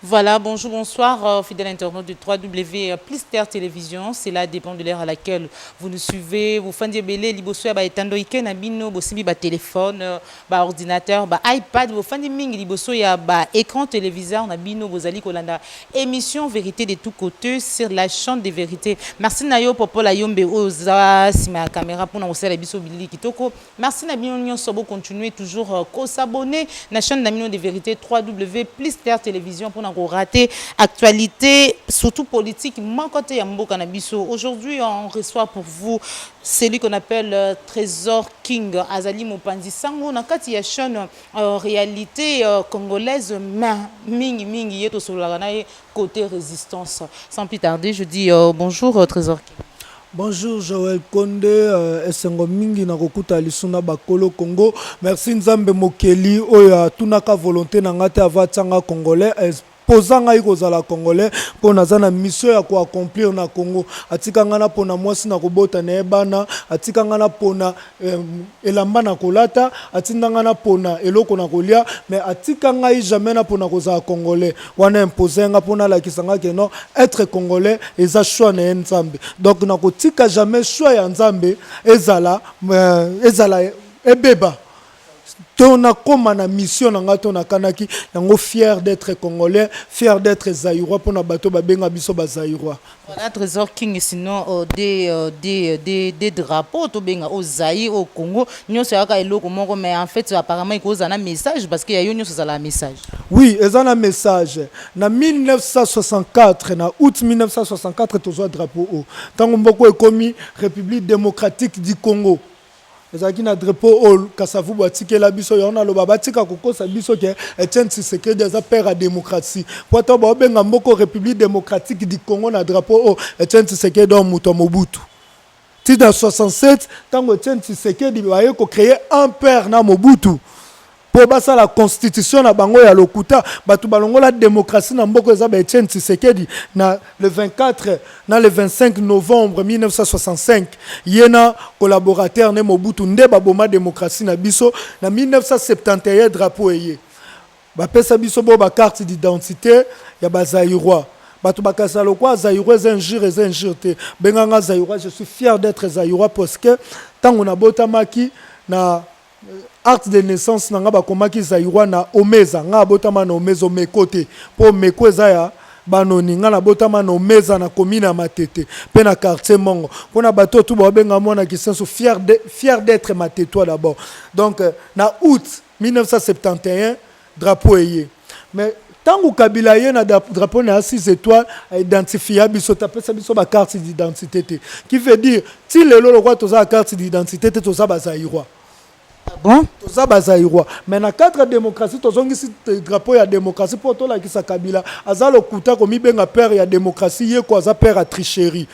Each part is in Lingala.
Voilà, bonjour, bonsoir, fidèles internautes de 3W Plister Télévision. C'est là, dépend de l'heure à laquelle vous nous suivez. Vous faites des belés, liboso, ba etando ike na bino, bosibi ba téléphone, ba ordinateur, ba iPad, vous faites des ming liboso ya ba écran téléviseur na bino, vous allez kolanda émission vérité de tous côtés sur la chaîne des vérités. Merci Nayo Popo la Yombe Oza, si ma caméra pour nous la biso Billy Kitoko. Merci na bino nyon sobo continuer toujours ko s'abonner na chaîne na bino de vérité 3W Plister Télévision pour rater actualité, surtout politique. Aujourd'hui, on reçoit pour vous celui qu'on appelle Trésor King, Azali Mopanzi Sango. On a une chaîne réalité congolaise, mingi yeto solaranaye côté résistance. Sans plus tarder, je dis bonjour Trésor King. Bonjour Joël Konde, esengo mingi na kokuta lisuna bakolo Congo. Merci Nzambe Mokeli oya tunaka volonté na ngate avatanga congolais. Posanga ikozala congolais pour nazana mission ya ko accomplir na Congo. Atika ngana pona mwasi na kobota na ebana, atika ngana pona elamba na kolata, atinda ngana pona eloko na kolia, mais atika ngai jamais na pona kozala congolais. Wana imposenga pona la kisanga ke non être congolais eza choix na Nzambe. Donc na kotika jamais choix ya Nzambe ezala ebeba. On a comme na mission na kanaki yango fier d'être congolais, fier d'être zaïrois pour na bato babenga biso ba zaïrois. Voilà Trésor King sinon des drapeaux to benga au Zaïre au Congo nyo saka eloko moko mais en fait apparemment il cause un message parce qu'il y a eu ça la message. Oui, ils ont un message. Na 1964 na août 1964 tozo drapeau au. Tango mboko ekomi République démocratique du Congo. Ezaki na drapeau all kasavu batike la biso yona lo babatika kokosa biso ke Etienne Tshisekedi eza père à démocratie poto ba benga mboko République démocratique du Congo na drapeau all Etienne Tshisekedi do muto Mobutu ti dans 67 tango Etienne Tshisekedi baye ko créer un père na Mobutu pour basa la constitution na bango ya lokuta batu balongo la démocratie na mboko eza ba Etienne Tshisekedi na le 24 na le 25 novembre 1965 yena collaborateur ne Mobutu nde baboma démocratie na biso na 1971 drapeau eye ba pesa biso bo ba carte d'identité ya ba zaïrois batu bakasa lokwa zaïrois injure te benganga zaïrois je suis fier d'être zaïrois parce que tango na botamaki na acte de naissance nanga bakomaki zaïrois na omeza nga botama na omeza mekote po mekweza ya banoni nga na botama na omeza na commune ya Matete pe na quartier Mongo pona bato tout ba benga mona qui sont fier d'être matetois d'abord donc na août 1971 drapeau eye mais tango Kabila ye na drapeau na 6 étoiles identifier biso tapesa biso ba carte d'identité te qui veut dire ti lelo lokwa toza carte d'identité te toza ba zaïrois. Bon, toza bazaïrois mais na cadre démocratie tozongisi drapeau ya démocratie pour to la kisa Kabila azalo kuta komi benga père ya démocratie ye ko aza père à tricherie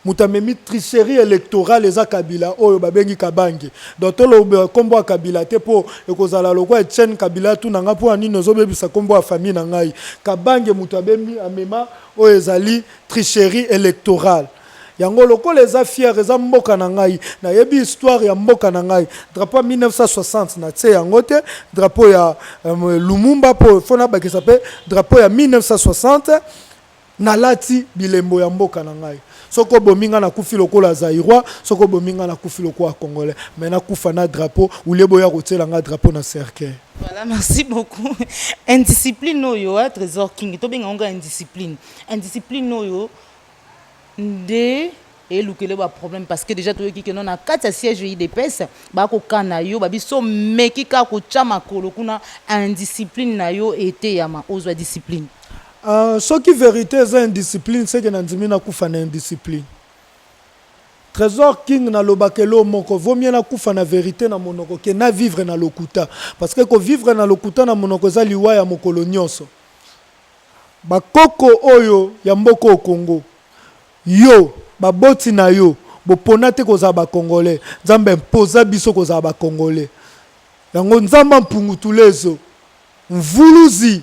mutamemi tricherie électorale eza Kabila oyo babengi Kabange donc to lo kombo Kabila te po ekozala lokwa Etienne Kabila tu nanga po ani nozo bebisa kombo ya famille na ngai Kabange mutabemi amema oyo ezali tricherie électorale. Yango loko les affaires eza mboka na ngai na yebi histoire ya mboka na ngai drapeau 1960 na tse yango te drapeau ya Lumumba po fona ba kesape drapeau ya 1960 na lati bilembo ya mboka na ngai soko bominga na kufi lokola zaïrois soko bominga na kufi lokola congolais mais na kufa na drapeau ou lebo ya kotela nga drapeau na cercueil. Voilà, merci beaucoup. Indiscipline oyo Trésor King to benga nga indiscipline oyo nde elukele ba problème parce que déjà to yoki ke non na kati siège UDPS ba ko kana yo ba biso meki ka ko chama kolo kuna indiscipline na yo ete ya ma ozwa discipline ce qui vérité est indiscipline c'est que na ndimi na kufa na indiscipline. Trésor King na lobakelo moko vaut mieux na kufa na vérité na monoko ke na vivre na lokuta parce que ko vivre na lokuta na monoko za liwa ya mokolo nyonso bakoko oyo ya mboko o Congo yo baboti na yo bopona te kozala ba congolais nzambe imposa biso kozala ba congolais yango nzamba mpungutulezo mvuluzi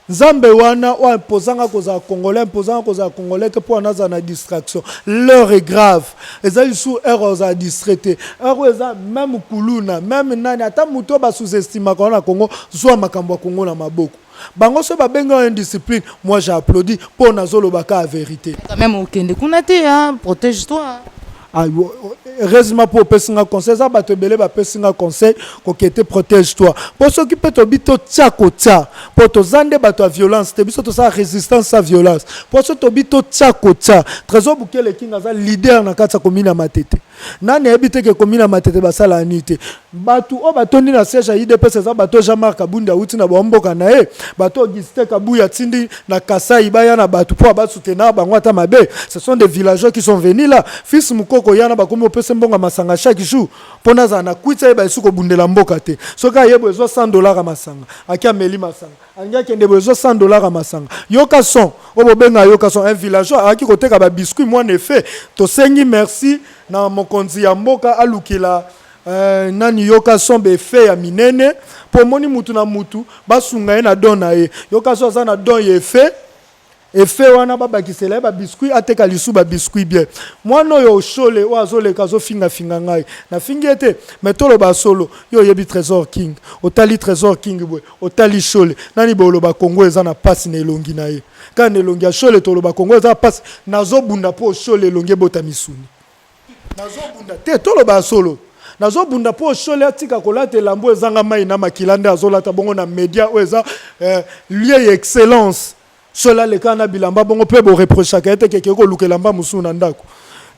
nzambe wana wa imposanga kozala congolais te po anaza na distraction l'heure est grave ezali sous erreur za distraité erreur eza même kuluna même nani ata muto ba sous-estima kona Congo zwa makambo ya Congo na maboko bango so babenga indiscipline, moi j'ai applaudi pour nazolo baka la vérité. Quand même okende kunate hein, protège-toi. Ah, heureusement pour personne conseil ça bato belé ba personne conseil ko kete protège-toi. Pour ceux qui peut to bito tia ko tia, pour to zande bato violence, te biso to sa résistance à violence. Pour ceux to bito tia ko tia, trésor bukele kinga za leader na kata komina matete. Nani habite ke komina matete basala anite. Batu o batondi na siège ya IDPS za bato Jean-Marc Kabunda uti na bomboka na bato Augustin Kabuya tindi na Kasai baya na batu po ba soutenir bango ata mabe. Ce sont des villageois qui sont venus là. Fils Mukoko yana ba komi opese mbonga masanga chaque jour. Pona za na kwitsa ba isuko bundela mboka te. Soka yebo ezo $100 a masanga. Akia meli masanga. Anya kende bezo $100 a masanga. Yoka son obo benga yoka son un villageois aki koteka ba biscuit moi en effet. To sengi merci na mokonzi ya mboka alukila nani yoka sombe fe ya minene po moni mutu na mutu basunga na don na ye yoka so za na don ye fe wana babakisela ba biscuit ateka lisu ba biscuit bien mwana yo shole o azoleka zo finga ngai na fingi ete metolo ba solo yo yebi trésor king otali trésor king bwe otali shole nani bolo ba Kongo eza na passe na elongi na ye kana elongi ya shole tolo ba Kongo eza passe nazo bunda po shole elongi bota misuni nazo bunda te tolo ba solo nazo bunda po shole atika kolate lambo ezanga mai na makilande azolata bongo na media o eza lieu excellence cela le kana bilamba bongo pe bo reproche ka ete keke ko lukelamba musu na ndako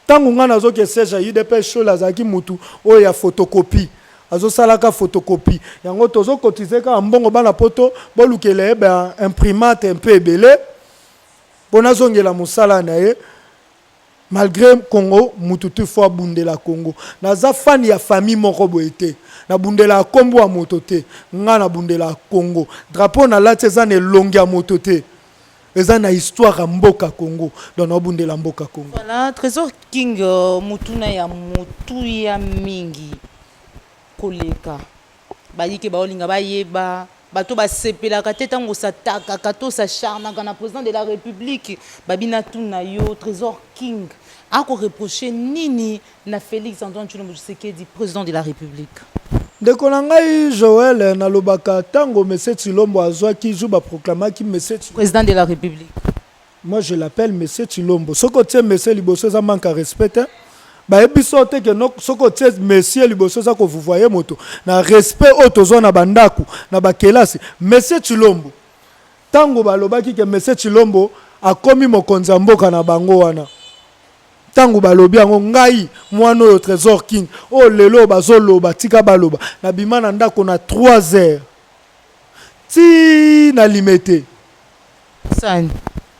tangu nga nazo ke seja IDP shole azaki mutu o ya photocopie azo salaka photocopie yango tozo cotiser ka mbongo bana poto bo lukele ba imprimante un peu ebele bona zongela musala na ye. Malgré Congo, mututu fwa bundela Congo. Naza fan ya famille moko boete. Na bundela kombo a motote. Nga na bundela Congo. Drapeau na lati eza ne longi a motote. Eza na histoire a mboka Congo. Don na bundela mboka Congo. Voilà, Trésor King mutuna ya mutu ya mingi. Koleka. Bayike baolinga bayeba. Bato ba sepela kateta ngo sataka kato sa charna kana président de la République babina tuna yo Trésor King a ko reprocher nini na Félix Antoine Tshilombo Tshisekedi président de la République. Ndeko na ngai Joël na lobaka tango monsieur Tshilombo azwa ki juba proclama ki monsieur président de la République. Moi je l'appelle monsieur Tshilombo. Soko tie monsieur liboso za manque respect hein? Ba ebisote ke no soko tie monsieur liboso za ko vous voyez moto na respect otozo na bandaku na bakelasi monsieur Tshilombo tango balobaki ke monsieur Tshilombo akomi mokonzi ya mboka na bango wana tango balobi yango ngai mwana oyo Trésor King o lelo bazoloba tika baloba na bima na ndako na 3 heures ti na limité Sani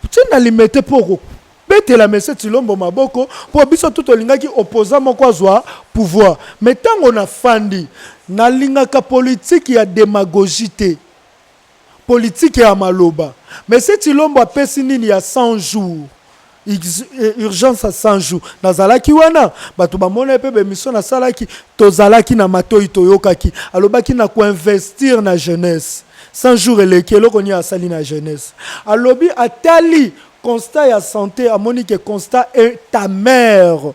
ti na limité poko bete la monsieur Tshilombo maboko po biso tout olingaki opposant moko azwa pouvoir mais tango na fandi na lingaka politique ya démagogie te politique ya maloba monsieur Tshilombo apesi nini ya 100 jours urgence à 100 jours nazalaki wana bato bamona pe bemission na salaki tozalaki na matoi toyokaki alobaki na ko investir na jeunesse 100 jours elekelo koni asali na jeunesse alobi atali constat ya santé a monique constat est ta mère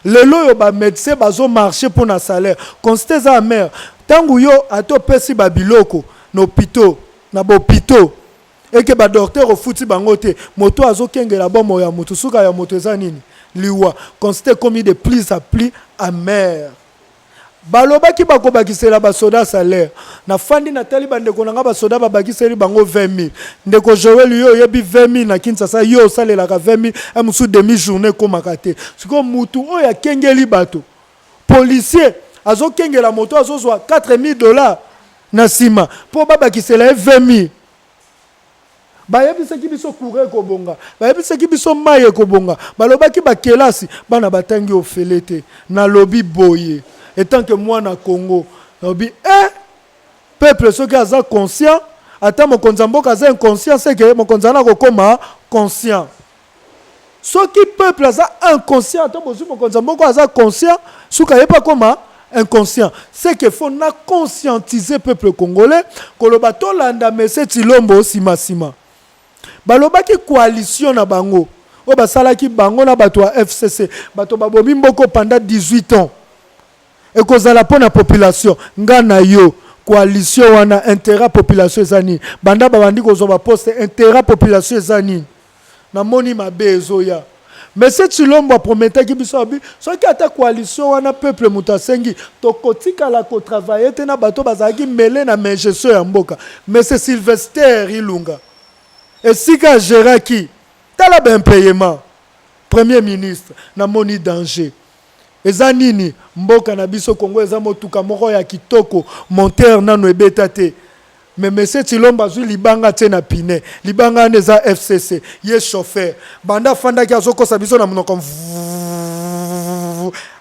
lelo yo ba médecin bazo marcher pour na salaire constat za mère tangu yo ato pesi ba biloko no hôpital na bo hôpital et que ba docteur au futi bango te moto azo kengela bomo ya moto suka ya moto za nini liwa constat commis de plus à plus amer balobaki bakobakisela basoda salaire na fandi na tali bandeko nanga basoda babakiseli bango 20 000 ndeko Joël yo yebi 20 000 na Kinshasa yo salelaka 20 000 amusu demi journée komaka te siko mutu oyo akengeli bato policier azo kengela moto azozwa $4 000 na sima po babakisela 20 000 bayebisaki biso coureur kobonga bayebisaki biso maye kobonga balobaki bakelasi bana batangi ofelete na lobi boye. Et tant que moi na Congo, peuple ceux qui sont conscient, attends mon konzambo kaza inconscient, c'est que mon konzana kokoma conscient. Ceux qui peuple sont inconscient, attends mon konzambo kaza conscient, ceux qui pas comment inconscient. C'est que faut na conscientiser peuple congolais que le bateau landa monsieur Tshilombo sima. Baloba ki coalition na bango. O basala ki bango na bato FCC, bato babomi mboko pendant 18 ans. Et que la population, ngana yo, coalition wana intérêt population ezani banda babandi kozwa ba poste intérêt population ezani na moni mabe ezoya Monsieur Tshilombo prometaki biso abi soki ata coalition wana peuple mutasengi tokotika la ko travailler te na bato bazaki mêlé na mengeso ya mboka Monsieur Sylvester Ilunga esika Géraki tala ben paiement premier ministre na moni danger eza nini mboka na biso Kongo eza motuka moko ya kitoko monteur nano ebeta te mais Monsieur Tshilombo azwi libanga te na pine libanga neza FCC ye chauffeur banda fanda ki azokosa biso na monoko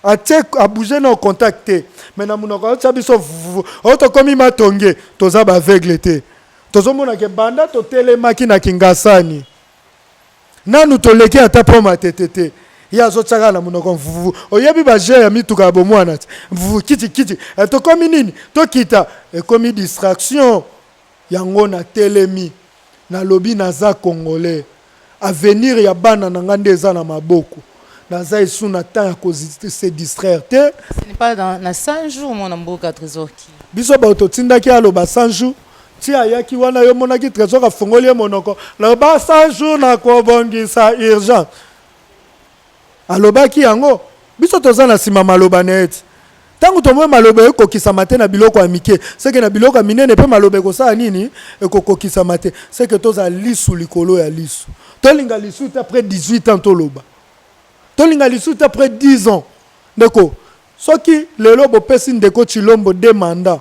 atie a bouger na contacter mais na monoko atia biso auto komi matonge toza ba aveugle te tozomona ke banda to telemaki na Kingasani nanu toleki ata poma tetete ya zotsaka na monoko oyebi ba je ya mituka bomwana kiti kiti to komi nini to kita e komi distraction yango na telemi na lobi naza congolais avenir ya bana na ngande eza na maboko naza esu na temps ya ko se distraire te ce n'est pas dans na 100 jours mon mboka trésor ki biso ba totindaki aloba 100 jours ti ayaki wana yo monaki trésor afongoli ye monoko loba 100 jours na kobongisa urgent alobaki yango biso toza na sima maloba net tangu tomoe maloba ekokisama te na biloko ya mike seke na biloko ya minene mpe maloba ekosala nini ekokokisama te seke toza lisu likolo ya lisu tolinga lisu te après 18 ans toloba tolinga lisu te après 10 ans ndeko soki lelo bopesi ndeko Tshilombo de mandat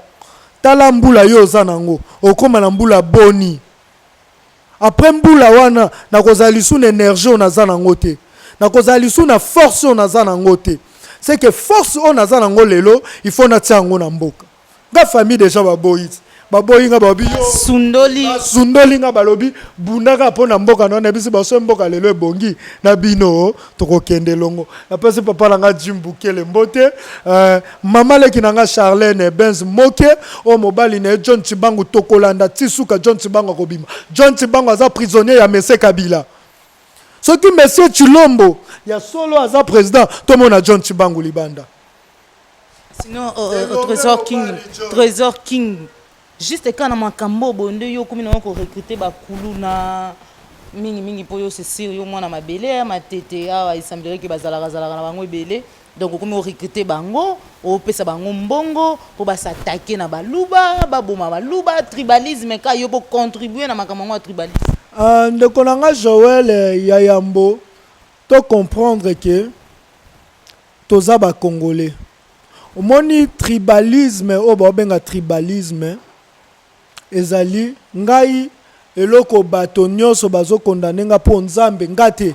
tala mbula yo oza nango okoma na mbula boni après mbula wana nakozala lisu na énergie onaza nango te nakozala lisu na force onaza nango te c'est que force on a za nango lelo il faut na tiango na mboka nga famille déjà baboyi nga babi yo sundoli nga balobi bundaka pona mboka na bisi baso mboka lelo ebongi na bino tokokende longo na pesi papa na nga Jimbukele Mbote mama leki na nga Charlene Benz Moke o mobali na John Tsibangu tokolanda tisuka John Tsibangu kobima John Tsibangu aza prisonnier ya Mese Kabila soki Monsieur Tshilombo ya solo aza président tomona John Tsibangu libanda sinon trésor king juste quand na makambo bonde yo komi na ko recruter ba kuluna mingi po yo c'est sûr yo mwana mabele matete awa il semblerait que bazala na bango ebele donc komi o recruter bango o pesa bango mbongo po ba s'attaquer na baluba baboma baluba tribalisme ka yo po contribuer na makambo ya tribalisme ndeko na nga Joël ya yambo to comprendre que toza ba congolais omoni tribalisme o ba benga tribalisme ezali ngai eloko bato nyonso bazo condamner nga po nzambe ngate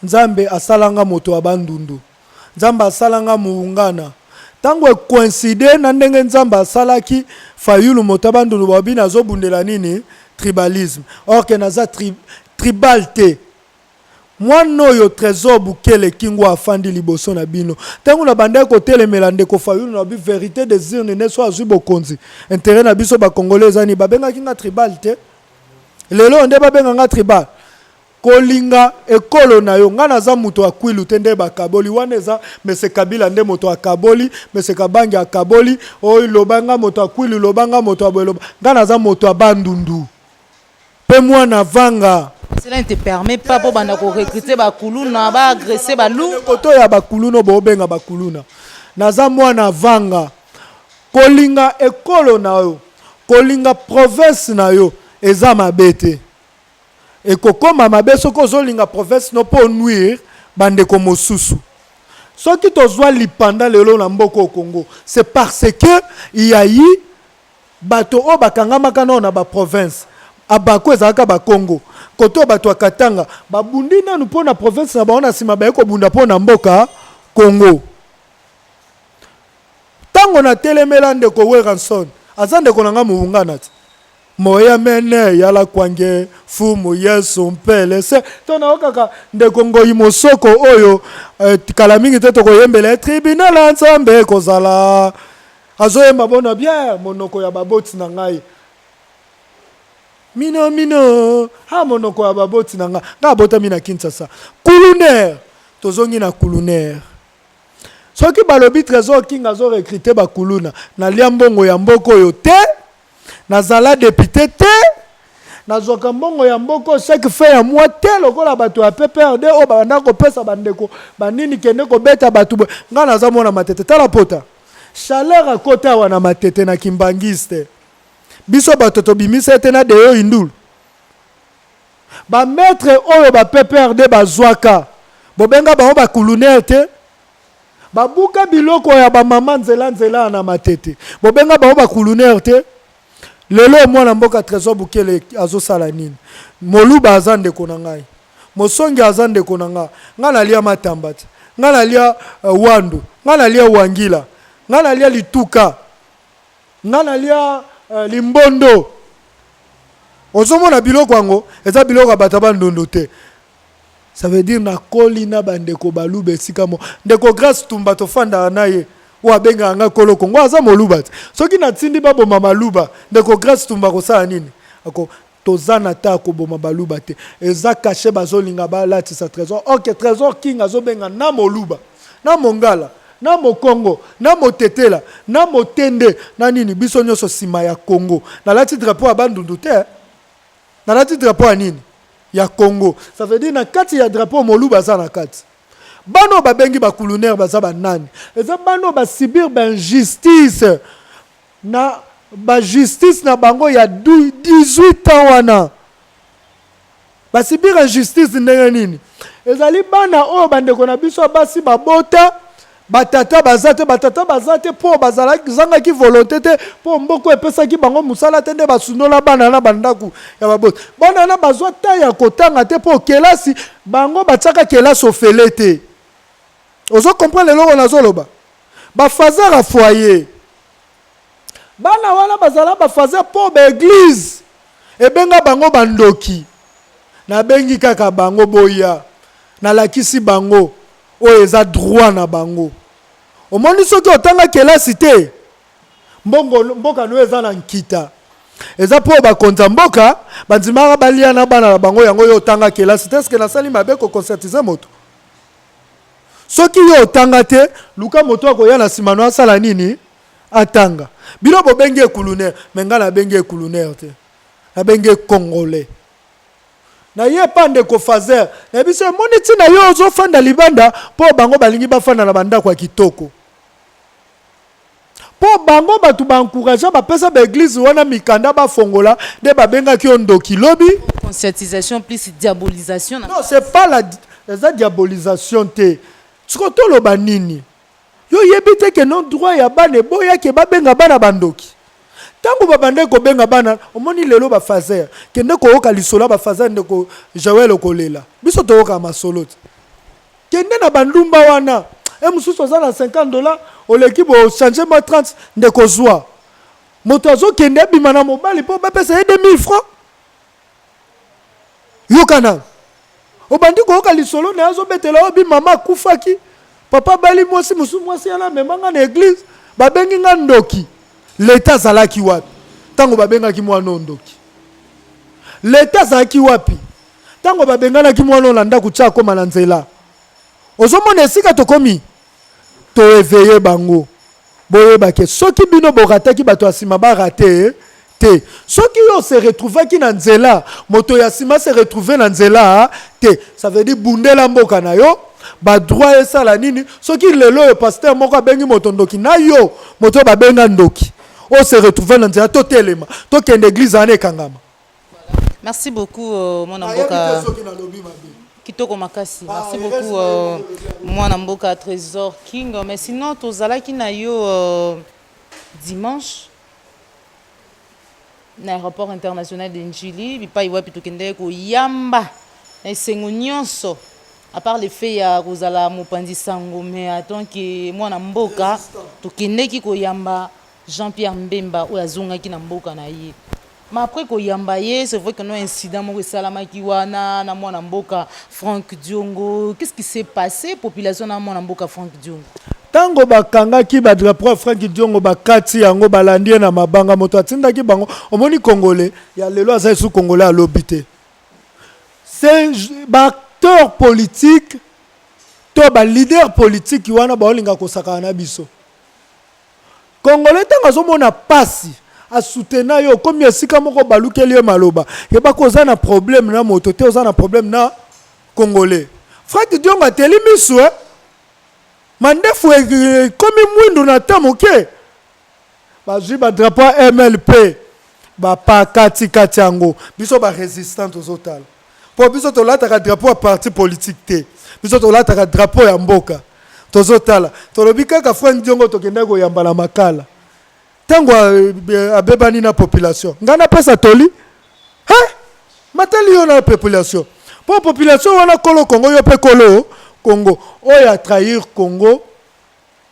nzambe asalanga moto wa bandundu nzambe asalanga muungana tango coïncide na ndenge nzambe asalaki fayulu moto wa bandundu ba bina zo bundela nini tribalisme or que naza tribal te mwana oyo trésor Bukele kingo afandi liboso na bino tango na banda ko telemela ndeko fayulu na bi vérité des urnes ne soit azwi bokonzi intérêt na biso ba congolais zani babenga kinga tribal te lelo nde babenga nga tribal kolinga ekolo na yo nga naza muto akwilu te nde bakaboli wana eza Mese Kabila nde moto akaboli Mese Kabange akaboli oyo lobanga moto akwilu lobanga moto aboyeloba nga naza moto abandundu pe mwana vanga. Cela ne te permet pas pour banda ko recruter ba kuluna ba agresser ba lou koto ya ba kuluna bo benga ba kuluna naza mwana vanga kolinga ekolo na yo kolinga province na yo eza mabete ekokoma mabe soko ozolinga province no po nuire bandeko mosusu soki tozwa lipanda lelo na mboka au Congo c'est parce que il y a eu bato o bakangamaka na ba province abako ezalaka ba Congo koto bato akatanga babundi nanu mpo na province na baona nsima baye kobunda mpo na mboka Congo tango na telemela ndeko Weranson aza ndeko na nga mubungana ti moya mene yala kwange fumu Yesu mpele se tona okaka ndeko Ngoyi Mosoko oyo kala mingi te tokoyembela tribunal ya Nzambe kozala azoyemba bona bien monoko ya baboti na ngai mino ha monoko ya baboti na nga bota mina Kinshasa kuluner tozongi na kuluner soki balobi trésor king azo recruter ba kuluna na liambongo ya mboko yo te nazala député te nazwaka mbongo ya mboko chaque fin ya mois te lokola bato ya PPRD o banda kopesa bandeko banini kende kobeta bato nga naza mona matete tala pota chaleur akota wana matete na kimbangiste biso bato tobimisa ete na deyo indulu bametre oyo ba PPRD bazwaka bobenga bango bakulunere te babuka biloko ya bamama nzela na matete bobenga bango bakulunere te lelo mwana mboka Trésor Bukele azosala nini moluba aza ndeko na ngai mosongi aza ndeko na nga nga nalia matamba te nga nalia wandu nga nalia wangila nga nalia lituka nga nalia limbondo ozomona biloko yango eza biloko ya bato bandondo te. Ça veut dire na koli na bandeko baluba esika mo ndeko Grâce Tumba tofanda na ye wa benga nga kolo kongo aza moluba te soki na tindi baboma maluba ndeko Grâce Tumba kosala nini ako tozana ta koboma baluba te eza caché bazolinga balatisa Trésor ok Trésor King azobenga na moluba na mongala na mokongo na motetela na motende na nini biso nyonso sima ya Congo na lati drapeau abandundu te na lati drapeau nini ya Congo. Ça veut dire na kati ya drapeau moluba za na kati bano babengi bakulunere baza banani eza bano basibir injustice na justice na bango ya 18 ans wana basibir injustice ndenge nini ezali bana oyo bandeko na biso basi babota batata bazate po bazalaki zangaki volonté te po mboko epesaki bango musala te nde basunola bana na bandaku ya babota bana na bazwa ta ya kotanga te po kelasi bango batiaka kelasi ofele te ozo comprendre lelo nazoloba bafazer a foyer bana wana bazala bafazer po baeglise ebenga bango bandoki na bengi kaka bango boya na lakisi bango oyo eza droit na bango omoni soki otanga kelasi te mboka no eza na nkita eza po bakonza mboka bandimaka balia na bana na bango yango yo otanga kelasi te eske nasali mabe koconcertize moto soki yo otanga te luka moto akoya na nsima no asala nini atanga bino bobengi ekulunere me nga nabengi ekulunere te nabengi congolais na ye pa ndeko fazer na biso moni ntina yo ozofanda libanda mpo bango balingi bafanda na bandako ya kitoko mpo bango bato baencourage bapesa baeglise wana mikanda bafongola nde babengaki yo ndoki lobi conscientisation plus diabolisation non c'est pas la diabolisation te siko toloba nini yo yebi te ke non droit ya bana eboyaki babenga bana bandoki tango babande kobenga bana omoni lelo bafazer kende koyoka lisola bafazer ndeko Joël okolela biso toyoka masolo te kende na bandumba wana mususu oza na $50 oleki bo changer ma 30 ndeko zwa moto azokende abima na mobali mpo bapesa ye 2000 francs yokana obandi koyoka lisolo na azobetela obi mama akufaki papa bali mwasi musu mwasi yana memanga na église babengi nga ndoki l'État azalaki wapi tango babengaki mwana ndoki l'État azalaki wapi tango babenganaki mwana olanda kutya akoma na nzela ozomona esika tokomi toeveye bango boyebake soki bino borataki bato ya nsima barate te soki yo se retrouvaki na nzela moto ya nsima se retrouve na nzela te ça veut dire bundela mboka na yo badroit esala nini soki lelo oyo pasteur moko abengi moto ndoki na yo moto babenga ndoki o se retrouve na nzela totelema tokende église ane ekangama. Merci beaucoup mwana mboka kitoko makasi. Merci beaucoup mwana mboka Trésor King. Mais sinon tozalaki na yo dimanche na aéroport international de Njili bipai wapi tokende ko yamba na esengo nyonso à part le fait ya kozala mopanzi sango mais attends que mwana mboka tokende ki ko yamba Jean-Pierre Mbemba oyo azongaki na mboka na ye. Mais après koyamba ye, c'est vrai que nous incident moko salamaki wana na mwana mboka Franck Diongo. Qu'est-ce qui s'est passé population na mwana mboka Franck Diongo? Tango bakangaki ba drapeau Franck Diongo bakati yango balandi na mabanga moto atindaki bango omoni congolais ya lelo aza sous congolais à l'obité. C'est ba acteur politique to ba leader politique wana ba olinga kosaka na biso. Congolais tango azomona pasi a soutenir yo comme esika moko balukeli yo maloba et ba koza na problème na moto te oza na problème na congolais Frank Diongo ateli misu mandefu komi mwindu na tamoke bazwi ba drapeau MLP ba pa kati yango biso ba résistant tozotala po biso tolataka drapeau ya parti politique te biso tolataka drapeau ya mboka tozotala tolobi kaka Frank Diongo tokenda koyamba na makala tango abebani na population ngana pesa toli matali yo na population po population wana kolo Congo yo pe kolo Congo oya trahir Congo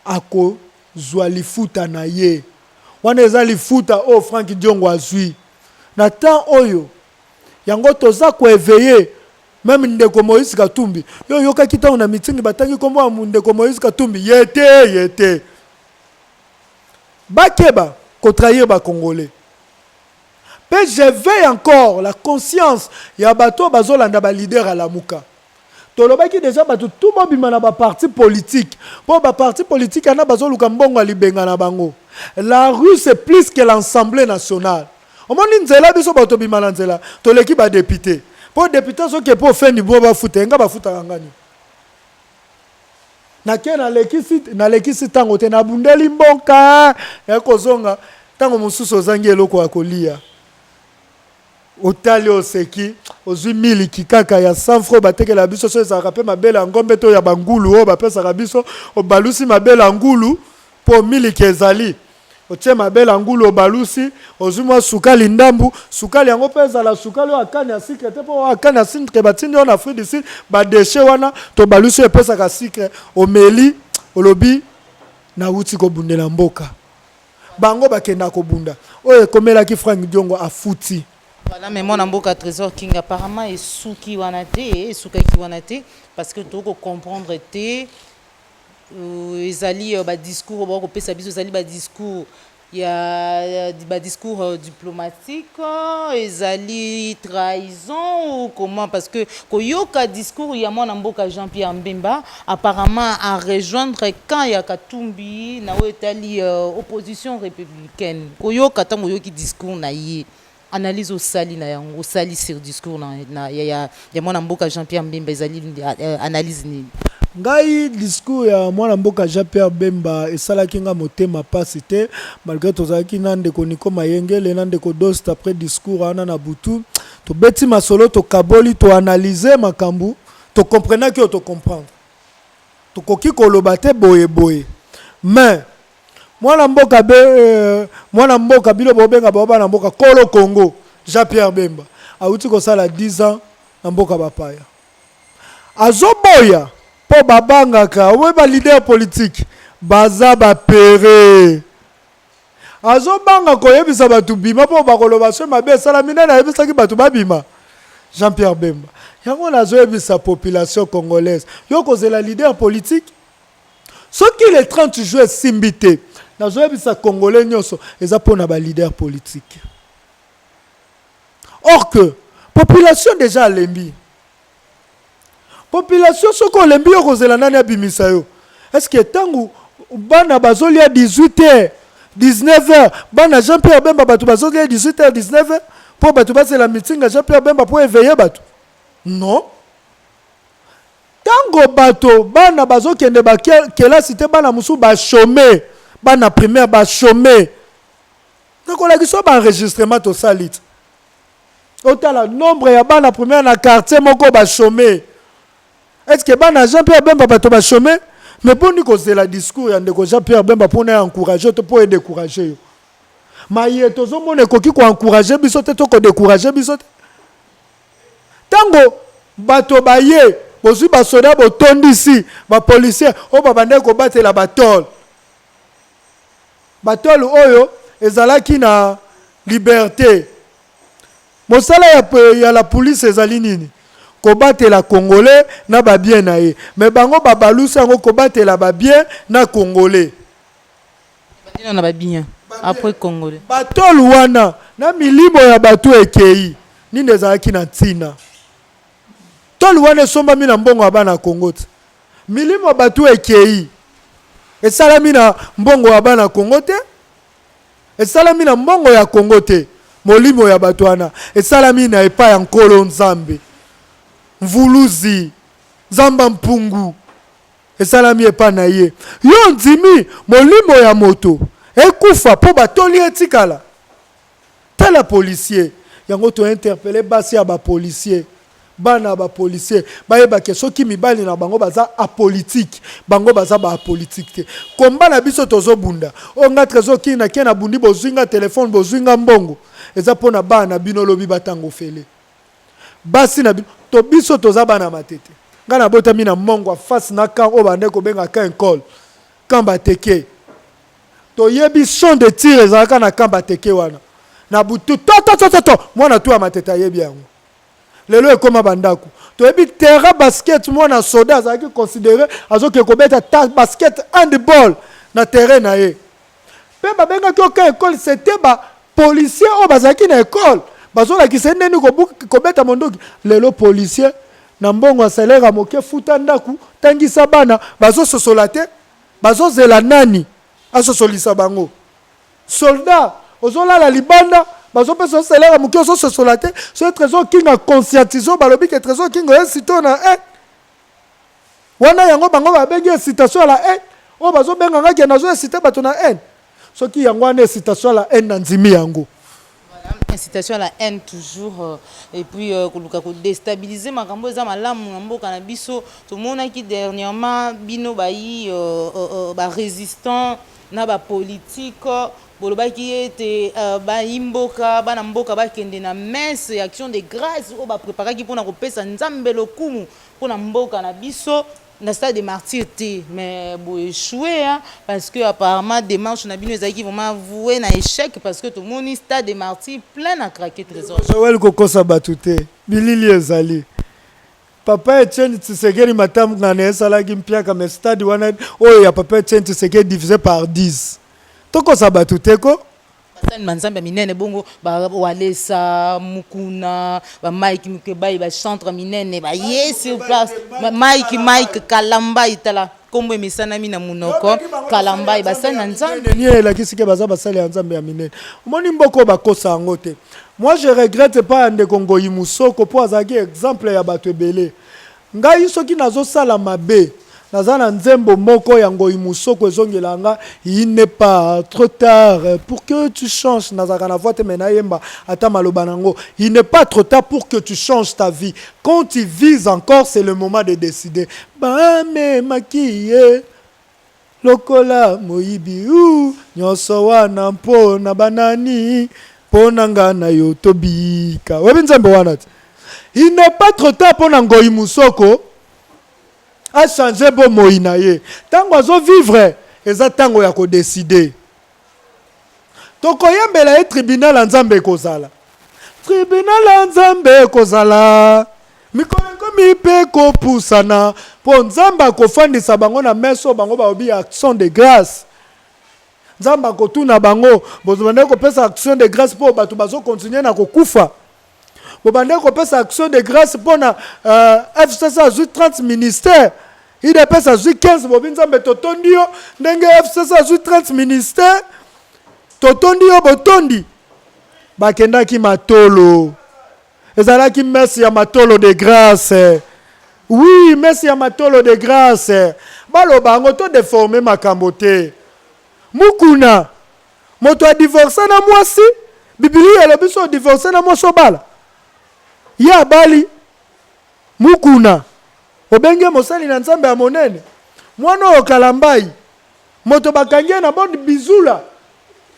ako zwa lifuta na ye wana eza lifuta o Frank Diongo azwi na temps oyo yango toza ko éveiller même ndeko Moïse Katumbi yo yoka kita na meeting batangi kombo ndeko Moïse Katumbi yete bakeba ko trahir ba congolais mais j'éveille encore la conscience ya bato bazolanda ba leader à la muka tolobaki déjà bato tout mobima na ba parti politique po ba parti politique ana bazoluka mbongo libenga na bango la rue c'est plus que l'Assemblée nationale omoni nzela biso bato bima na nzela toleki ba député po député soki po fendi bo ba futa nga ba futa ngani na ke na lekisi tango te na bundeli mboka ya kozonga tango mususu ozangi eloko ya kolia otali oseki ozwi miliki kaka ya 100 francs batekela biso so ezalaka mpe mabele ya ngombe to ya bangulu oyo bapesaka biso obalusi mabele ya ngulu po miliki ezali otie mabele ya ngulu obalusi ozwi mwa sukali ndambu sukali yango mpe ezala sukali oyo akani ya sikre te mpo akani ya sikre batindi oyo na Afrique du Sud badeshe wana tobalusi oyo epesaka sikre omeli olobi nauti kobundela mboka bango bakenda kobunda oyo ekomelaki Frank Diongo afuti. Voilà, mais mon amboka Trésor King apparemment est souki wanate, soukaki wanate, parce que tu comprendre te, ezali ba discours, bon, on sabiso ezali ba discours, il y a ba discours diplomatique, ezali trahison ou comment, parce que koyoka discours il y a mon amboka Jean-Pierre Mbemba apparemment à rejoindre quand il y a Katumbi na etali opposition républicaine, koyoka tango yoki discours na ye. Analyse au sali na yango sali sur discours na ya mwana mboka Jean-Pierre Mbemba ezali analyse ni ngai discours ya mwana mboka Jean-Pierre Bemba esalaki nga motema pasi te malgré tozalaki na ndeko Niko Mayengele na ndeko Dost après discours ana na butu to beti masolo to kaboli to analyser makambu to comprendre que to comprendre to koki koloba te boye mais mwana mboka bilo bobenga baba na mboka kolo Congo Jean-Pierre Bemba auti ko sala 10 ans na mboka bapaya azoboya po babangaka we ba leader politique baza ba pere azobanga ko yebisa batu bima po bakoloba so mabe sala mina na yebisa ki batu babima Jean-Pierre Bemba yango nazo yebisa population congolaise yoko zela leader politique ce qui les 30 juillet simbité nazo yebisa congolais nyoso eza pona ba leader politique or que population déjà lembi population soko lembi okozela nani abimisa yo est-ce que tangu bana bazoli à 18h 19h bana Jean-Pierre Bemba batu bazoli à 18h 19h pour batu basela meeting à Jean-Pierre Bemba pour éveiller batu non tango bato bana bazokende ba kelasi te bana musu ba chômer bana primaire ba chômer nakola kiso ba enregistrement to salit otala nombre ya bana primaire na quartier moko ba chômer. Est-ce que bana Jean-Pierre Bemba bato ba chômer mais boni ko zela discours ya ndeko Jean-Pierre Bemba pour na encourager to pour décourager yo maye tozo mona koki ko encourager biso te to ko décourager biso te tango bato baye bozwi ba soda bo tondisi ba policier o ba bande ko batela batol oyo ezalaki na liberté mosala ya la police ezali nini ko batela congolais na ba bien na ye mais bango ba balusa ngo ko batela ba bien na congolais batela na ba bien après congolais batol wana na milimo ya batu ekei nini ezalaki na ntina tol wana somba mina mbongo abana Congo te milimo batu ekei esalami na mbongo abana Congo te esalami na mbongo ya Congo te molimo ya bato wana esalami na epai ya nkolo nzambe mvuluzi nzamba mpungu esalami epai na ye yo ndimi molimo ya moto ekufa po batoli etikala tala policier yango to interpeller basi ya ba policier bana ba policier bayebake soki mibali na bango baza apolitique bango baza ba apolitique te komba na biso tozobunda onga trésor kina kena bundi bozwinga téléphone bozwinga mbongo eza pona bana bino lobi batango fele basi na to biso toza bana matete ngana botami na mongo face na kan o bande ko benga kan col kamba teke to yebi son de tir ezalaka na kamba teke wana na butu to mwana tu amatete yebi yango lelo ekoma bandako to yebi terrain basket mwana soda azalaki considéré azoke kobeta ta basket handball na terrain na ye pe babengaki oka école c'était ba policier o bazalaki na école bazolakisa ndeni kobeta mondoki lelo policier na mbongo ya salaire moke futa ndaku tangisa bana bazososola te bazozela nani asosolisa bango soldat ozolala libanda bazopesa salaire moke ozososola te so trésor king a conscientisé balobi ke trésor king incite na wana yango bango babengi incitation la haine o bazobenga ngaki nazo incite bato na haine soki yango wana incitation la haine na ndimi yango incitation à la haine toujours et puis koluka ko déstabiliser makambo eza malamu na mboka na biso to mona ki dernièrement bino bayi ba résistant na ba politique bolobaki ete bayimboka bana mboka bakende na messe action de grâce o ba préparaki pona kopesa nzambe lokumu pona mboka na biso na stade de martyr te mais bo échoué hein, parce que apparemment démarche na bino ezaki vraiment avoué na échec parce que tout le monde stade de martyr plein à craquer trésor Joël kokosa batute bilili ezali papa Etienne Tshisekedi matam ngana esalaki mpiaka mais stade wana oyo ya papa Etienne Tshisekedi divisé par 10 tokosa batute ko basani manzambe minene bongo ba walesa mukuna ba Mike Mkebai ba centre minene ba sur place Mike Kalamba itala kombo emisana mina munoko Kalamba basani na nzambe ni elakisi ke baza basali ya nzambe ya minene moni mboko bakosa yango te moi je regrette pas ande Kongo Yimusoko po azaki exemple ya bato ebele ngai soki nazosala mabe nazana nzembo moko ya Ngoyi Musoko ezongelanga il n'est pas trop tard pour que tu changes nazaka na voix te mena yemba ata maloba nango il n'est pas trop tard pour que tu changes ta vie quand tu vis encore c'est le moment de décider ba me makiye lokola moyibi u nyoso wana mpo na banani mpo na ngana yo tobika webi nzembo wana il n'est pas trop tard pour Ngoyi Musoko a changé bon moïnaye. Tango azo vivre, eza tango ya ko décider. Toko yembela e tribunal nzambe kozala. Tribunal nzambe kozala. Mikongo mipe ko pusana. Po nzamba ko fandisa bango na meso bango ba obi action de grâce. Nzamba ko tuna bango, bozobande ko pesa action de grâce po bato bazo continuer na ko kufa. Bozobande ko pesa action de grâce po na FCC a 30 ministères. Il dépasse à 15 bobinza mais totondio ndenge FCC a 30 ministères totondio botondi bakenda ki matolo ezala ki merci ya matolo de grâce oui merci ya matolo de grâce balo bango to déformer makambo te mukuna moto a divorcé na mwasi biblia elobi so divorcé na mwasi obala ya bali mukuna obenge mosali na nzambe ya monene mwana o Kalambai moto bakangie na bon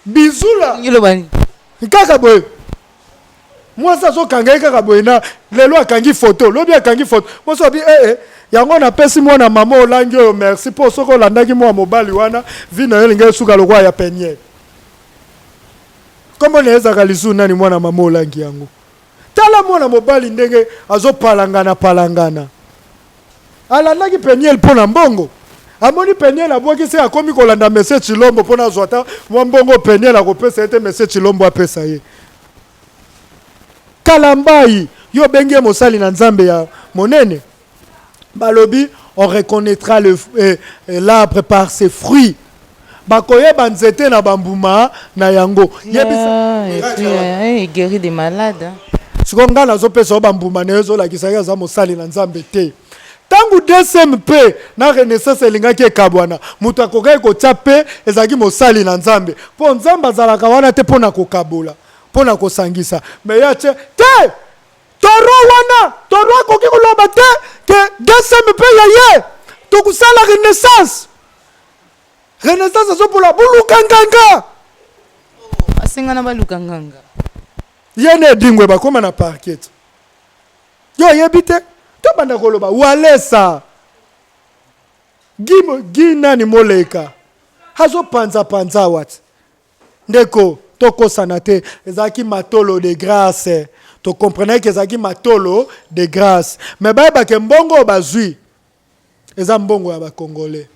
bizula ngilo bani kaka boye mwasa so kangai kaka boye na lelo akangi photo lobi akangi photo moso bi yango na pesi mwana mama olangi oyo merci po soko landaki mwa mobali wana vina yelinga suka lokwa ya penye komo neza kalisu nani mwana mama olangi yango tala mwana mobali ndenge azo palangana alandaki Peniel pona mbongo amoni Peniel abwaki se akomi kolanda message Chilombo pona zwata mwa mbongo Peniel akopesa ete message Chilombo apesa ye Kalambai yo benge mosali na nzambe ya monene balobi on reconnaîtra l'arbre par ses fruits bakoyeba nzete na bambuma na yango et guéri des malades. siko nga nazopesa yo bambuma na yo ezolakisaki aza mosali na nzambe te ntango DSMP na renaissance elingaki ekabwana moto akokaki kotia mpe ezalaki mosali na nzambe mpo nzambe azalaka wana te mpo na kokabola mpo na kosangisa me ya tie te toro wana toro akoki koloba te ke DSMP ya ye tokusala renaissance azopola bulukanganga asengana balukanganga ye ne edingwe bakoma na parket yo yebi te tobanda koloba walesa gi nani moleka azopanzapanza wati ndeko tokosana te ezalaki matolo de grâce tokomprenaki ezalaki matolo de grâce me bayebake mbongo oyo bazwi eza mbongo ya bakongolais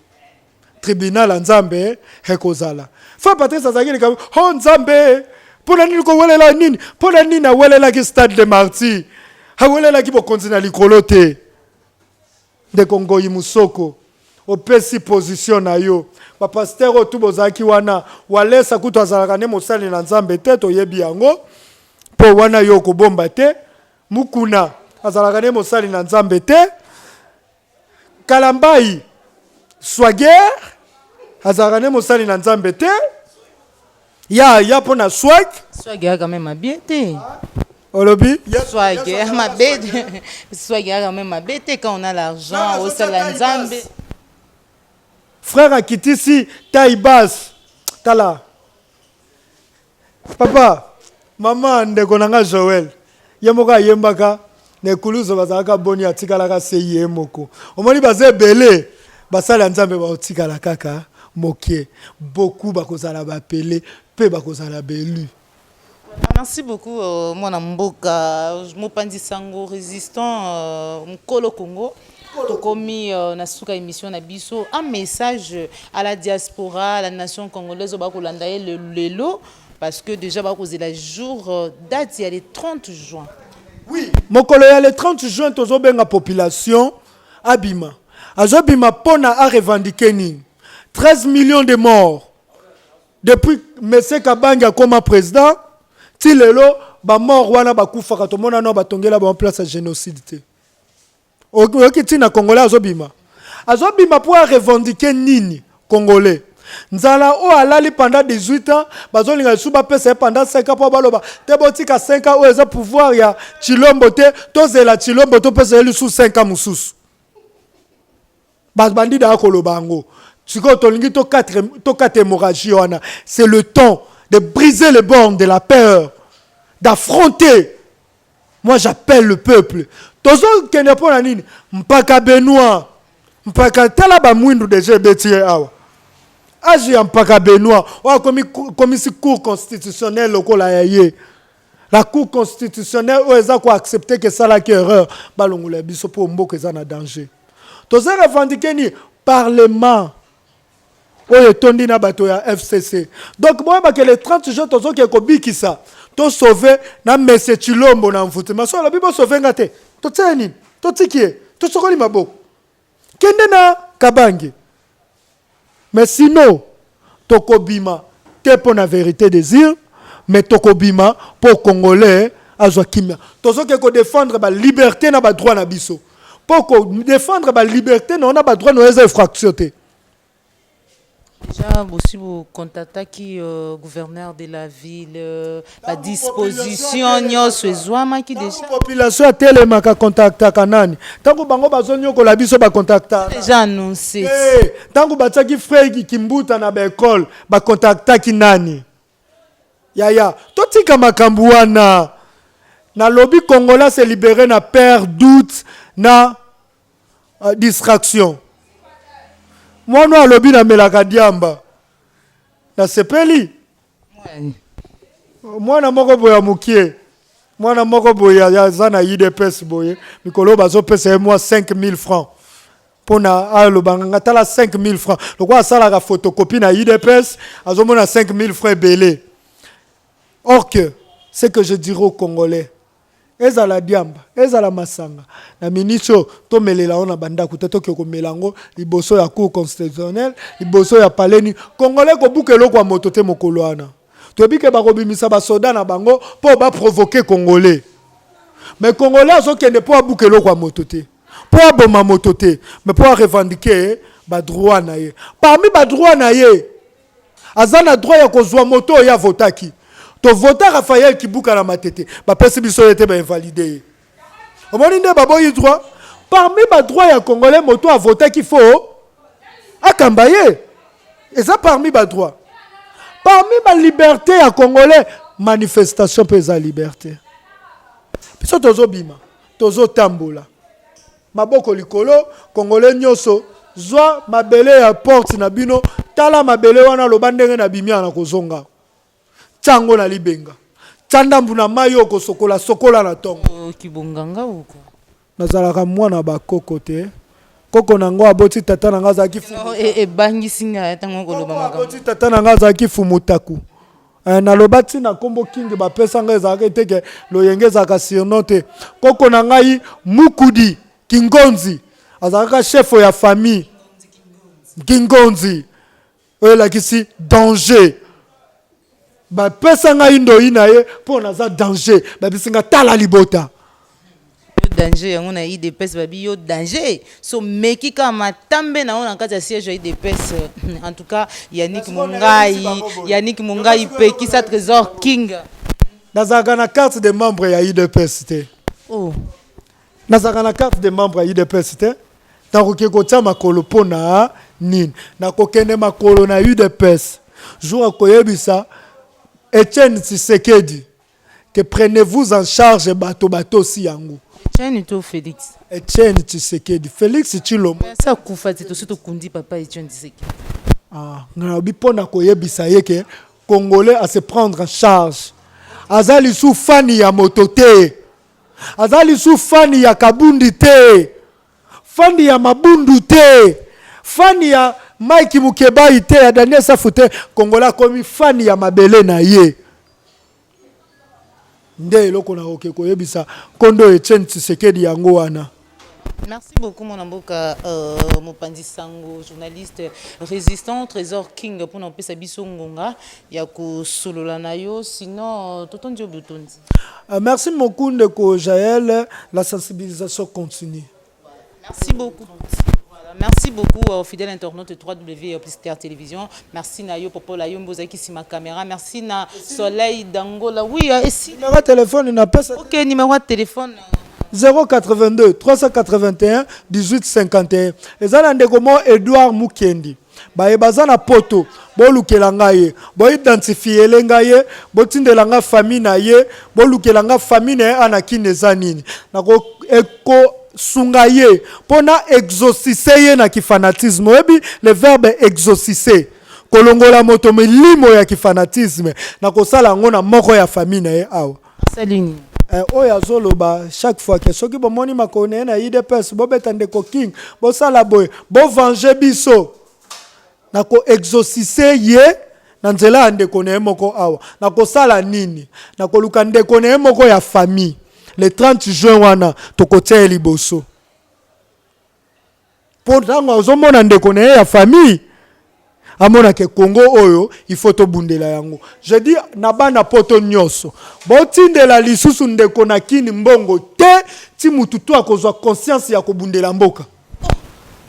tribunal ya nzambe ekozala fa patrice azalaki lika ho nzambe mpona nini kowelela nini mpona nini awelelaki stade de martyr awelelaki bokonzi na likolo te ndeko ngoyi musoko opesi position na yo bapaster oyo tu bozalaki wana walesa kutu azalaka ne mosali na nzambe te toyebi yango mpo wana yo kobomba te mukuna azalaka ne mosali na nzambe te kalambai Swager azalaka ne mosali na nzambe te ya mpo na Swager quand même bien te olobi Swager ma bête Swager quand même bête quand on a l'argent au sala nzambe frère akitisi taibas tala papa mama ndeko nanga Joël ye moko ayembaka na ekuluzo bazalaka boni atikalaka se ye moko omoni baza ebele basala nzambe baotikala kaka mokie beaucoup bakozala bapele pe bakozala belu. Merci beaucoup mon mboka Mopanzi Sango résistant Mkolo Congo tokomi na suka émission na biso un message à la diaspora à la nation congolaise ba kolanda le lelo parce que déjà ba kozela jour date il y a le 30 juin. Oui, mokolo ya le 30 juin tozobenga population abima azobima pona a revendiquer ni 13 millions de morts depuis Messe Kabanga comme président ti lelo ba mort wana bakufaka tomona no batongela ba place ya génocide te oki tina congolais azobima pour revendiquer nini congolais nzala o alali pendant 18 ans bazolinga suba pesa pendant 5 ans po baloba te botika 5 ans o eza pouvoir ya Chilombo te tozela Chilombo to pesa eli sous 5 ans mususu bandi da koloba ngo siko tolingi to 4 hémorragie wana c'est le temps de briser les bornes de la peur d'affronter. Moi j'appelle le peuple tozo kene pona nini mpaka Benoît mpaka tala ba mwindu déjà betie awa agi mpaka Benoît o comme si cour constitutionnelle lokola yaye la cour constitutionnelle o eza ko accepter que ça la erreur balongola biso po mboko eza na danger tozo revendiquer ni parlement oyo tondi na bato ya FCC donc moi ba que les 30 jours tozo ke ko bikisa to sauver na Messe Chilombo na mfutema so la bibo sauver ngate to tseni to tikie to sokoli maboko kende na Kabangi mais sinon tokobima te pour la vérité désir mais tokobima pour congolais azwa kimia tozo ke ko défendre ba liberté na ba droit na biso pour ko défendre ba liberté na on a ba droit no eza infraction te. Déjà, aussi vous contactez qui gouverneur de la ville, la disposition, qui déjà. Population a tellement qu'à contacter kanani. Tant que bango bazonyo ko la biso ba contacter. Déjà annoncé. Tant que batsa ki frère ki kimbuta na ba école ba contacter ki nani. Ya. Totika makambu wana. Na lobby congolais se libérer na peur doute na distraction. Moi no alobi na melaka diamba na sepeli mwana moko boya mukie mwana moko boya ya zana IDPS boye mikolo bazo pesa moi 5000 francs pona alobanga ngatala 5000 francs lokwa asala ka photocopie na IDPS azomona 5000 francs belé. Or que ce que je dirais aux Congolais ezala diamba ezala masanga na ministre to melela ona banda kuteto ko melango liboso ya cour constitutionnelle liboso ya paleni congolais ko bukelo kwa moto te mokolo wana to bike ba kobimisa ba soda na bango po ba provoquer congolais mais congolais so kende po bukelo kwa moto te po aboma moto te mais po revendiquer ba droit na ye parmi ba droit na ye azana droit ya kozwa moto ya votaki to voter Raphaël Kibuka na matete ba pesi biso était ba invalidé omoni nde baboyi droit parmi ba droit ya congolais moto a voter qu'il faut akambaye et ça parmi ba droit parmi ba liberté ya congolais manifestation pesa liberté biso tozo bima tozo tambola maboko likolo congolais nyoso zwa mabele ya porte na bino tala mabele wana lobandenge na bimia na kozonga Tchango na libenga. Tchandambu na mayo ko sokola na tongo. Kibonganga uko. Nazalaka mwana ba koko te. Koko nango aboti tata nanga za kifu. Bangi singa tango ko loba makamba. Aboti tata nanga za kifu mutaku. Na lobati na kombo king ba pesa nga za teke loyengeza ka surnote. Koko nangai Mukudi Kingonzi. Azaka chef ya famille. Kingonzi. Ola kisi danger. Ba pesa nga indo inaye po na za danger ba bisinga tala libota yo danger yango na IDPS babi yo danger so meki kama tambe na ona kati ya siège ya IDPS en tout cas Yannick Mungai pekisa Trésor King nazaka na carte de membre ya IDPS te nazaka na carte de membre ya IDPS te takoki kotia makolo pona nini nakokende makolo na UDPS jour akoyebisa Etienne Tshisekedi, que prenez-vous en charge bato si yango. Etienne to Félix. Etienne Tshisekedi. Félix Tshilombo. Ça kufati to surtout kundi papa Etienne Tshisekedi. Ngabi pona koyebisa yeke Congolais à se prendre en charge. Azali sou fani ya motote. Azali sou fani ya kabundi te. Fani ya mabundu te. Fani ya Mike Mukeba ite ya Daniel Safute Kongola komi fani ya mabele na ye. Nde eloko na oke koyebisa kondo Etienne Tshisekedi yango wana. Merci beaucoup mon amboka Mopanzi Sango journaliste résistant Trésor King pour nous pesa biso ngonga ya ko solola na yo sinon totondi obutondi. Merci beaucoup ndeko Jaël, la sensibilisation continue. Merci beaucoup. Merci beaucoup aux fidèles internautes de 3W plus Terre Télévision. Merci Nayo Popo la Yombo Zaki si ma caméra. Merci na Soleil Dangola. Oui, ici. Numéro de téléphone, il n'a pas ça. Ok, numéro de téléphone. 082 381 1851. Et ça, c'est Edouard Mukendi. Bazana poto bolukela ngaye bo identifier lengaye bo tindela nga famille na ye bolukela nga famille na ana kineza nini nako eko sungaye pona exorciser na kifanatisme ebi le verbe exorciser kolongola moto milimo ya kifanatisme nako sala ngona moko ya famille na ye awa salini oya zoloba chaque fois que soki bomoni makone na IDPS bo betande ko king bo sala boy bo venger biso nako exorciser ye na nzela ndeko na moko awa nako sala nini nako luka ndeko na moko ya famille le 30 juin wana tokotia liboso pourtant ozomona ndeko na ya famille amona ke Congo oyo il faut to bundela yango je dis na bana poto nyoso botindela lisusu ndeko na kini mbongo te ti mutu to akozwa conscience ya kobundela mboka.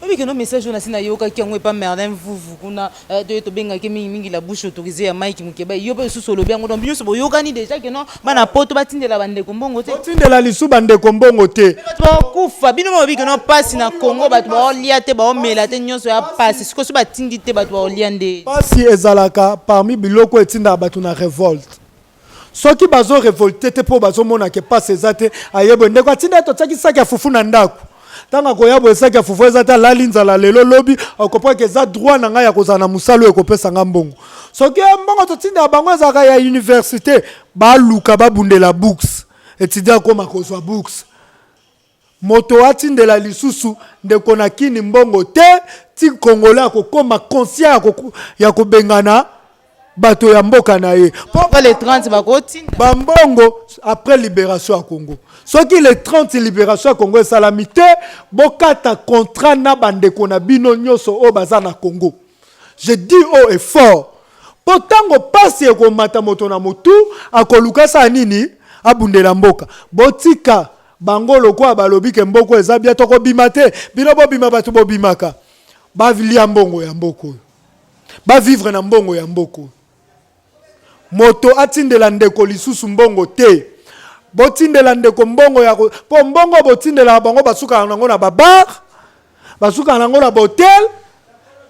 Oui, que nos messages on a signé yoka qui ont pas Merlin vous kuna de to benga ke mingi la bouche autorisée à Mike Mukeba yo pe sous le bien on bien so yoka ni déjà que non bana poto batindela bande ko mbongo te batindela lisu bande ko mbongo te ba kufa bino mo bi que non passe na Congo ba to lia te ba mela te nyonso ya passe siko so batindi te ba to liande passe ezalaka parmi biloko etinda batu na révolte soki bazo révolter te po bazo mona ke passe ezate ayebo ndeko atinda to tsaki saki afufu na ndako tanga koyabo esaki afufu ezata lalinza la lelo lobi okopa ke za droit na nga ya kozana musalo ekopesa nga mbongo soki mbongo totinda bango ezaka ya université baluka babundela books étudiant koma kozwa books moto atindela lisusu ndeko na kini mbongo te ti congolais akokoma conscient ya kobengana bato ya mboka na ye. Pas les 30 bakotinda. Bambongo après libération à Congo. Soki les 30 libération à Congo salamité, bokata contrat na bandeko na bino nyoso o baza na Congo. Je dis haut et fort. Potango pasi eko mata moto na motu akoluka sa nini abundela mboka. Botika bangolo kwa balobi ke mboko eza bia toko bimate, bino bo bima batu bo bimaka. Ba vilia mbongo ya mboko. Ba vivre na mbongo ya mboko. Moto atindela ndeko lisusu mbongo te. Botindela ndeko mbongo ya po mbongo botindela bango basuka nango na babar, basuka nango na hotel,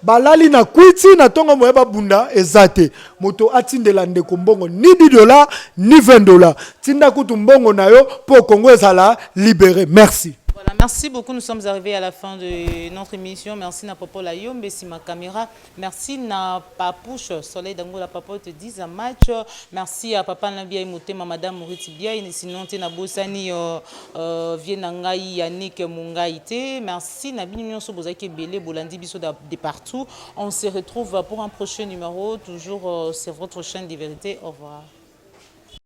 balali na kwiti na tongo moyeba bunda ezate. Moto atindela ndeko mbongo ni $10 ni $20. Tinda kutu mbongo na yo po Congo ezala libéré. Merci. Voilà, merci beaucoup. Nous sommes arrivés à la fin de notre émission. Merci na Popo la Yombe, si ma caméra. Merci na Papouche, Soleil Dango la Papa te dit un match. Merci à Papa Nabia Imote, ma Madame Mouriti Bia. Sinon, tu na Bosani, Vienangai, Yannick Mungaïte. Merci na Binion Sobozaki Belé, Bolandi Bisso de partout. On se retrouve pour un prochain numéro. Toujours, c'est votre chaîne de vérité. Au revoir.